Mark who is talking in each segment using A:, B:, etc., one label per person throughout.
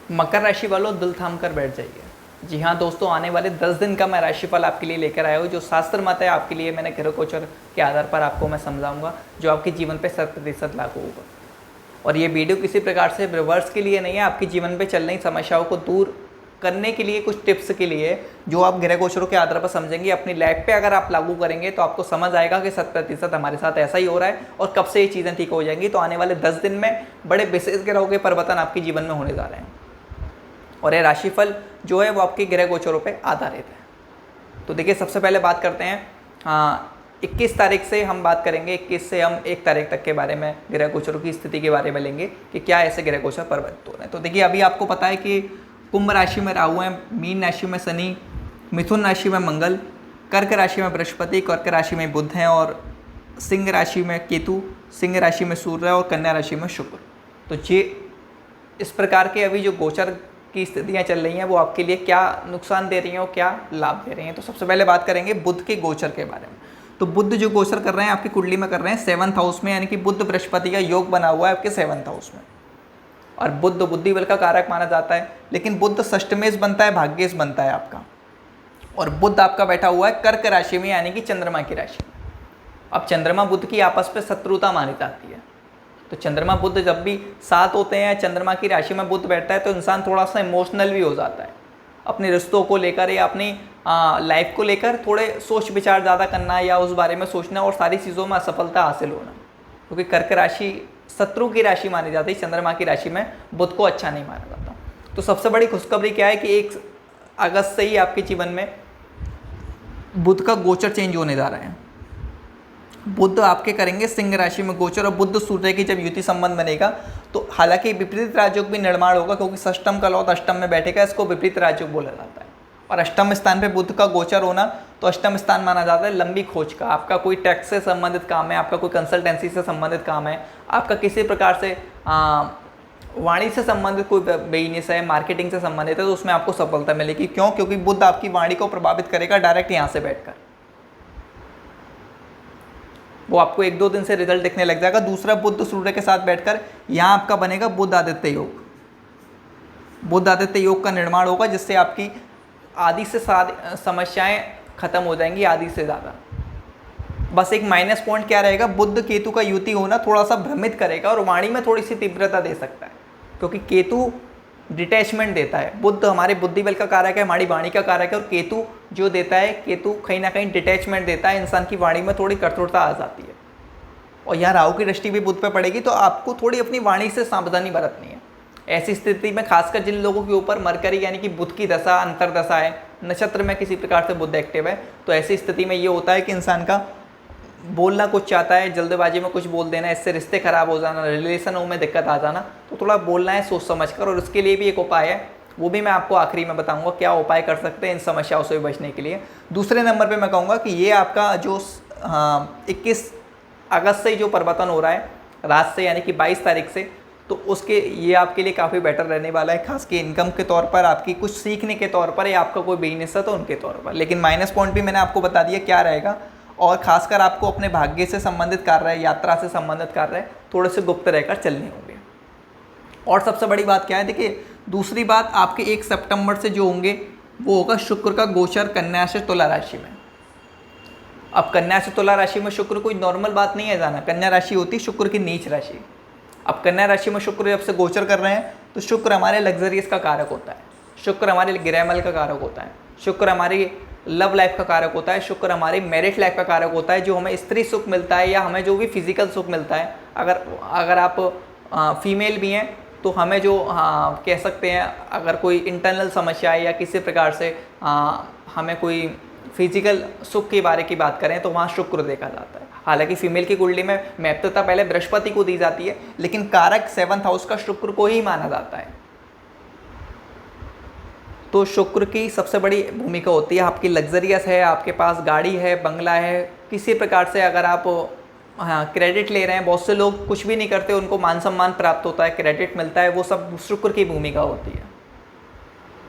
A: मकर राशि वालों, दिल थाम कर बैठ जाइए। जी हाँ दोस्तों, आने वाले 10 दिन का मैं राशिफल आपके लिए लेकर आया हूँ। जो शास्त्र मत है आपके लिए मैंने ग्रह गोचर के आधार पर आपको मैं समझाऊंगा, जो आपके जीवन पे 100% लागू होगा। और ये वीडियो किसी प्रकार से रिवर्स के लिए नहीं है, आपके जीवन पे चल रही समस्याओं को दूर करने के लिए, कुछ टिप्स के लिए, जो आप ग्रह गोचरों के आधार पर समझेंगे, अपनी लाइफ पे अगर आप लागू करेंगे तो आपको समझ आएगा कि 100% हमारे साथ ऐसा ही हो रहा है और कब से ये चीज़ें ठीक हो जाएंगी। तो आने वाले 10 दिन में बड़े विशेष ग्रहों के परिवर्तन आपके जीवन में होने जा रहे हैं और ये राशिफल जो है वो आपके ग्रह गोचरों पर आधारित है। तो देखिए, सबसे पहले बात करते हैं 21 तारीख से हम बात करेंगे। 21 से हम 1 तारीख तक के बारे में ग्रह गोचरों की स्थिति के बारे में लेंगे कि क्या ऐसे ग्रह गोचर परिवर्तित हो रहे हैं। तो देखिए, अभी आपको पता है कि कुंभ राशि में राहु है, मीन राशि में शनि, मिथुन राशि में मंगल, कर्क राशि में बृहस्पति, कर्क राशि में बुध हैं और सिंह राशि में केतु, सिंह राशि में सूर्य और कन्या राशि में शुक्र। तो ये इस प्रकार के अभी जो गोचर की स्थितियाँ चल रही हैं वो आपके लिए क्या नुकसान दे रही हैं और क्या लाभ दे रही हैं। तो सबसे पहले बात करेंगे बुध के गोचर के बारे में। तो बुध जो गोचर कर रहे हैं आपकी कुंडली में कर रहे हैं 7th हाउस में, यानी कि बुध बृहस्पति का योग बना हुआ है आपके 7th हाउस में। और बुध बुद्धि बल का कारक माना जाता है, लेकिन बुध षष्टमेश बनता है, भाग्येश बनता है आपका। और बुध आपका बैठा हुआ है कर्क राशि में, यानी कि चंद्रमा की राशि में। अब चंद्रमा बुध की आपस में शत्रुता मानी जाती है। तो चंद्रमा बुध जब भी साथ होते हैं, चंद्रमा की राशि में बुध बैठता है, तो इंसान थोड़ा सा इमोशनल भी हो जाता है। अपने रिश्तों को लेकर या अपनी लाइफ को लेकर थोड़े सोच विचार ज़्यादा करना या उस बारे में सोचना और सारी चीज़ों में असफलता हासिल होना, क्योंकि कर्क राशि शत्रु की राशि मानी जाती है। चंद्रमा की राशि में बुध को अच्छा नहीं माना जाता। तो सबसे बड़ी खुशखबरी क्या है कि 1 अगस्त से ही आपके जीवन में बुध का गोचर चेंज होने जा रहा है। बुध आपके करेंगे सिंह राशि में गोचर और बुध सूर्य की जब युति संबंध बनेगा तो हालांकि विपरीत राजयोग भी निर्माण होगा, क्योंकि षष्टम का लौट अष्टम में बैठेगा, इसको विपरीत राजयोग बोला जाता है। और अष्टम स्थान पे बुध का गोचर होना, तो अष्टम स्थान माना जाता है लंबी खोज का। आपका कोई टैक्स से संबंधित काम है, आपका कोई कंसल्टेंसी से संबंधित काम है, आपका किसी प्रकार से वाणी से संबंधित कोई बिजनेस है, मार्केटिंग से संबंधित है, तो उसमें आपको सफलता मिलेगी। क्यों? क्योंकि बुध आपकी वाणी को प्रभावित करेगा डायरेक्ट यहाँ से बैठकर। वो आपको 1-2 दिन से रिजल्ट दिखने लग जाएगा। दूसरा, बुध सूर्य के साथ बैठकर यहाँ आपका बनेगा बुध आदित्य योग। बुध आदित्य योग का निर्माण होगा, जिससे आपकी आधी से समस्याएं खत्म हो जाएंगी, आधी से ज़्यादा। बस एक माइनस पॉइंट क्या रहेगा, बुध केतु का युति होना थोड़ा सा भ्रमित करेगा और वाणी में थोड़ी सी तीव्रता दे सकता है, क्योंकि केतु डिटैचमेंट देता है। बुध हमारे बुद्धि बल का कारक है, हमारी वाणी का कारक है, और केतु जो देता है, केतु कहीं ना कहीं डिटैचमेंट देता है, इंसान की वाणी में थोड़ी कठोरता आ जाती है। और यहाँ राहु की दृष्टि भी बुध पे पड़ेगी, तो आपको थोड़ी अपनी वाणी से सावधानी बरतनी है। ऐसी स्थिति में खासकर जिन लोगों के ऊपर मरकरी यानी कि बुध की दशा अंतरदशा है, नक्षत्र में किसी प्रकार से बुध एक्टिव है, तो ऐसी स्थिति में ये होता है कि इंसान का बोलना कुछ चाहता है, जल्दबाजी में कुछ बोल देना, इससे रिश्ते खराब हो जाना, रिलेशनों में दिक्कत आ जाना। तो थोड़ा बोलना है सोच समझ कर, और उसके लिए भी एक उपाय है, वो भी मैं आपको आखिरी में बताऊंगा क्या उपाय कर सकते हैं इन समस्याओं से बचने के लिए। दूसरे नंबर पे मैं कहूँगा कि ये आपका जो 21 अगस्त से जो परिवर्तन हो रहा है रात से, यानी कि 22 तारीख से, तो उसके ये आपके लिए काफ़ी बेटर रहने वाला है, खास के इनकम के तौर पर, आपकी कुछ सीखने के तौर पर, या आपका कोई बिजनेस है तो उनके तौर पर। लेकिन माइनस पॉइंट भी मैंने आपको बता दिया क्या रहेगा, और खासकर आपको अपने भाग्य से संबंधित कार्य, यात्रा से संबंधित कार्य थोड़े से गुप्त रहकर चलने होंगे। और सबसे बड़ी बात क्या है, देखिए दूसरी बात, आपके 1 सितंबर से जो होंगे वो होगा शुक्र का गोचर कन्या से तुला राशि में। अब कन्या से तुला राशि में शुक्र कोई नॉर्मल बात नहीं है जाना, कन्या राशि होती शुक्र की नीच राशि। अब कन्या राशि में शुक्र जब से गोचर कर रहे हैं, तो शुक्र हमारे लग्जरियस का कारक होता है, शुक्र हमारे गृहमल का कारक होता है, शुक्र हमारी लव लाइफ का कारक होता है, शुक्र हमारी मैरिड लाइफ का कारक होता है। जो हमें स्त्री सुख मिलता है या हमें जो भी फिजिकल सुख मिलता है, अगर आप फीमेल भी हैं तो हमें जो कह सकते हैं, अगर कोई इंटरनल समस्या है या किसी प्रकार से हमें कोई फिजिकल सुख के बारे की बात करें, तो वहाँ शुक्र देखा जाता है। हालांकि फीमेल की कुंडली में महत्वता पहले बृहस्पति को दी जाती है, लेकिन कारक 7th हाउस का शुक्र को ही माना जाता है। तो शुक्र की सबसे बड़ी भूमिका होती है, आपकी लग्जरियस है, आपके पास गाड़ी है, बंगला है, किसी प्रकार से अगर आप क्रेडिट ले रहे हैं, बहुत से लोग कुछ भी नहीं करते, उनको मान सम्मान प्राप्त होता है, क्रेडिट मिलता है, वो सब शुक्र की भूमिका होती है।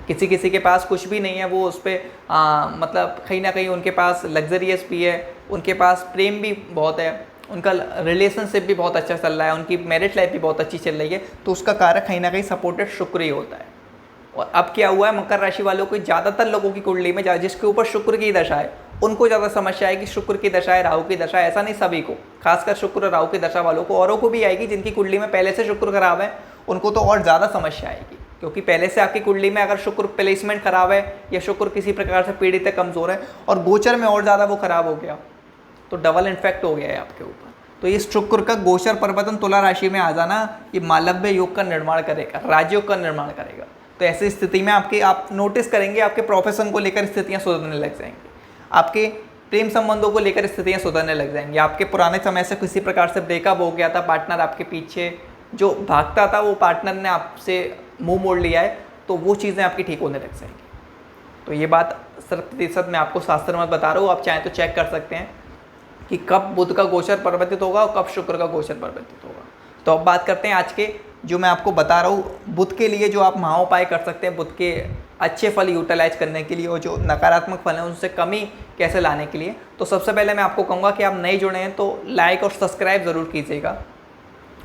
A: किसी किसी के पास कुछ भी नहीं है, वो उस पर मतलब कहीं ना कहीं उनके पास लग्जरियस भी है, उनके पास प्रेम भी बहुत है, उनका रिलेशनशिप भी बहुत अच्छा चल रहा है, उनकी मैरिज लाइफ भी बहुत अच्छी चल रही है, तो उसका कारक कहीं ना कहीं सपोर्टेड शुक्र ही होता है। और अब क्या हुआ है, मकर राशि वालों को, ज़्यादातर लोगों की कुंडली में जिसके ऊपर शुक्र की दशा है उनको ज़्यादा समस्या है कि शुक्र की दशा है, राहु की दशा है। ऐसा नहीं, सभी को, खासकर शुक्र और राहु की दशा वालों को, औरों को भी आएगी जिनकी कुंडली में पहले से शुक्र खराब है उनको तो और ज़्यादा समस्या आएगी, क्योंकि पहले से आपकी कुंडली में अगर शुक्र प्लेसमेंट खराब है या शुक्र किसी प्रकार से पीड़ित है, कमज़ोर है, और गोचर में और ज़्यादा वो खराब हो गया तो डबल इन्फेक्ट हो गया है आपके ऊपर। तो इस शुक्र का गोचर परिवर्तन तुला राशि में आ जाना ये मालव्य योग का निर्माण करेगा, राजयोग का निर्माण करेगा। तो ऐसी स्थिति में आप नोटिस करेंगे आपके प्रोफेशन को लेकर स्थितियां सुधरने लग जाएंगी, आपके प्रेम संबंधों को लेकर स्थितियां सुधरने लग जाएंगी, आपके पुराने समय से किसी प्रकार से ब्रेकअप हो गया था, पार्टनर आपके पीछे जो भागता था वो पार्टनर ने आपसे मुंह मोड़ लिया है, तो वो चीज़ें आपकी ठीक होने लग जाएंगी। तो ये बात 100% मैं आपको शास्त्र में बता रहा हूँ, आप चाहें तो चेक कर सकते हैं कि कब बुध का गोचर परिवर्तित होगा और कब शुक्र का गोचर परिवर्तित होगा। तो अब बात करते हैं आज के जो मैं आपको बता रहा हूँ बुध के लिए जो आप महाउपाय कर सकते हैं बुध के अच्छे फल यूटिलाइज करने के लिए और जो नकारात्मक फल हैं उनसे कमी कैसे लाने के लिए। तो सबसे पहले मैं आपको कहूँगा कि आप नए जुड़े हैं तो लाइक और सब्सक्राइब ज़रूर कीजिएगा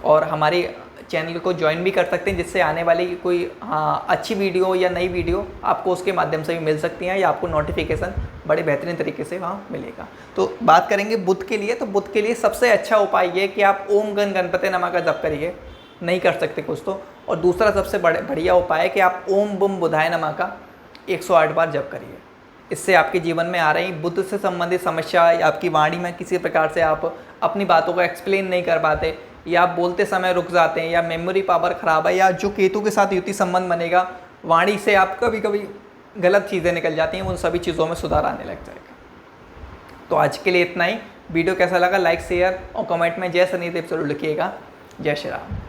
A: और हमारी चैनल को ज्वाइन भी कर सकते हैं, जिससे आने वाली कोई अच्छी वीडियो या नई वीडियो आपको उसके माध्यम से भी मिल सकती हैं या आपको नोटिफिकेशन बड़े बेहतरीन तरीके से वहाँ मिलेगा। तो बात करेंगे बुध के लिए, तो बुध के लिए सबसे अच्छा उपाय ये कि आप ओम गण गणपति नमः का जप करिए, नहीं कर सकते कुछ तो। और दूसरा सबसे बढ़िया उपाय है कि आप ओम बुम बुधाय नमः का 108 बार जप करिए। इससे आपके जीवन में आ रही बुध से संबंधित समस्या या आपकी वाणी में किसी प्रकार से आप अपनी बातों को एक्सप्लेन नहीं कर पाते या आप बोलते समय रुक जाते हैं या मेमोरी पावर ख़राब है या जो केतु के साथ युति संबंध बनेगा, वाणी से आप कभी कभी गलत चीज़ें निकल जाती हैं, उन सभी चीज़ों में सुधार आने लग जाएगा। तो आज के लिए इतना ही। वीडियो कैसा लगा लाइक शेयर और कमेंट में जय शनिदेव जरूर लिखिएगा। जय श्री राम।